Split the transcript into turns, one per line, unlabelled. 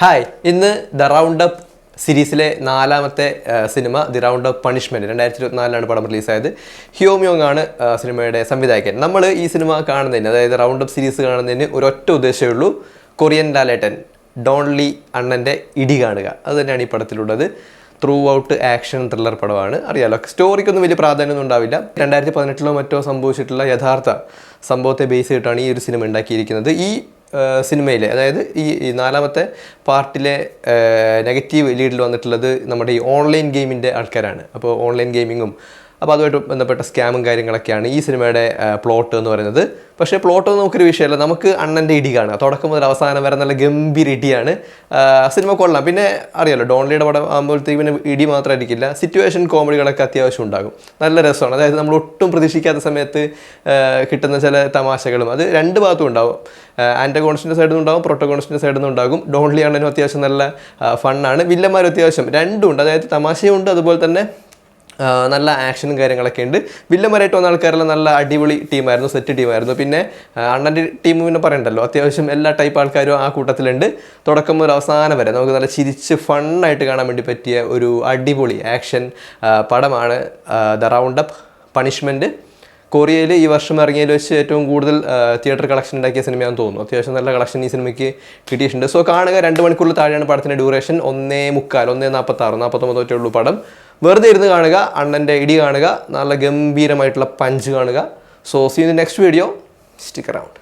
Hi, ഇന്ന് the round up സീരീസിലെ നാലാമത്തെ cinema the round up punishment 2024 പടം റിലീസായത്. ഹ്യോ മ്യോങ് ആണ് സിനിമയുടെ സംവിധായകൻ. നമ്മൾ ഈ സിനിമ കാണുന്നതിന്, അതായത് റൗണ്ട് അപ്പ് സീരീസ് കാണുന്നതിന് ഒരൊറ്റ ഉദ്ദേശമേ ഉള്ളൂ: കൊറിയൻ ലാലേട്ടൻ ഡോൺ ലീ അണ്ണൻ്റെ ഇടി കാണുക. അത് തന്നെയാണ് ഈ പടത്തിലുള്ളത്. ത്രൂ ഔട്ട് ആക്ഷൻ ത്രില്ലർ പടമാണ്. അറിയാലോ, സ്റ്റോറിക്കൊന്നും വലിയ പ്രാധാന്യമൊന്നും ഉണ്ടാവില്ല. 2018 മറ്റോ സംഭവിച്ചിട്ടുള്ള യഥാർത്ഥ സംഭവത്തെ ബേസ് ചെയ്തിട്ടാണ് ഈ ഒരു സിനിമ ഉണ്ടാക്കിയിരിക്കുന്നത്. ഈ സിനിമയിലെ, അതായത് ഈ നാലാമത്തെ പാർട്ടിലെ നെഗറ്റീവ് ലീഡിൽ വന്നിട്ടുള്ളത് നമ്മുടെ ഈ ഓൺലൈൻ ഗെയിമിൻ്റെ ആൾക്കാരാണ്. അപ്പോൾ ഓൺലൈൻ ഗെയിമിങ്ങും അപ്പോൾ അതുമായിട്ട് ബന്ധപ്പെട്ട സ്കാമും കാര്യങ്ങളൊക്കെയാണ് ഈ സിനിമയുടെ പ്ലോട്ട് എന്ന് പറയുന്നത്. പക്ഷേ പ്ലോട്ടൊന്നും നമുക്കൊരു വിഷയമല്ല. നമുക്ക് അണ്ണൻ്റെ ഇടി കാണുക. തുടക്കം മുതൽ അവസാനം വരെ നല്ല ഗംഭീര ഇടിയാണ്. സിനിമ കൊള്ളാം. പിന്നെ അറിയാലോ, ഡോൺലിയുടെ പടം ആകുമ്പോഴത്തേക്ക് പിന്നെ ഇടി മാത്രമായിരിക്കില്ല, സിറ്റുവേഷൻ കോമഡികളൊക്കെ അത്യാവശ്യം ഉണ്ടാകും. നല്ല രസമാണ്. അതായത് നമ്മൾ ഒട്ടും പ്രതീക്ഷിക്കാത്ത സമയത്ത് കിട്ടുന്ന ചില തമാശകളും അത് രണ്ട് ഭാഗത്തും ഉണ്ടാവും. ആൻറ്റഗോണിസ്റ്റിൻ്റെ സൈഡിൽ നിന്നുണ്ടാകും, പ്രൊട്ടഗോണിസ്റ്റിൻ്റെ സൈഡിൽ നിന്നുണ്ടാകും. ഡോൺലി ആണെങ്കിലും അത്യാവശ്യം നല്ല ഫണ്ണാണ്. വില്ലന്മാരും അത്യാവശ്യം രണ്ടും ഉണ്ട്. അതായത് തമാശയും ഉണ്ട്, അതുപോലെ തന്നെ നല്ല ആക്ഷനും കാര്യങ്ങളൊക്കെ ഉണ്ട്. വില്ലന്മാരായിട്ട് വന്ന ആൾക്കാരെല്ലാം നല്ല അടിപൊളി ടീമായിരുന്നു, സെറ്റ് ടീമായിരുന്നു. പിന്നെ അണ്ണൻ്റെ ടീം പിന്നെ പറയണ്ടല്ലോ, അത്യാവശ്യം എല്ലാ ടൈപ്പ് ആൾക്കാരും ആ കൂട്ടത്തിലുണ്ട്. തുടക്കം മുതൽ അവസാനം വരെ നമുക്ക് നല്ല ചിരിച്ച് ഫണ്ണായിട്ട് കാണാൻ വേണ്ടി പറ്റിയ ഒരു അടിപൊളി ആക്ഷൻ പടമാണ് ദ റൗണ്ട് അപ്പ് പണിഷ്മെൻറ്റ്. കൊറിയയിൽ ഈ വർഷം ഇറങ്ങിയതിൽ വെച്ച് ഏറ്റവും കൂടുതൽ തിയേറ്റർ കളക്ഷൻ ഉണ്ടാക്കിയ സിനിമയാണെന്ന് തോന്നുന്നു. അത്യാവശ്യം നല്ല കളക്ഷൻ ഈ സിനിമയ്ക്ക് കിട്ടിയിട്ടുണ്ട്. സോ കാണുക. 2 മണിക്കൂറിൽ താഴെയാണ് പടത്തിൻ്റെ ഡ്യൂറേഷൻ. 1:45, 1:46, 49 ഉള്ളൂ പടം. വെറുതെ ഇരുന്ന് കാണുക. അണ്ണൻ്റെ ഇടി കാണുക. നല്ല ഗംഭീരമായിട്ടുള്ള പഞ്ച് കാണുക. So see in the next video. Stick around.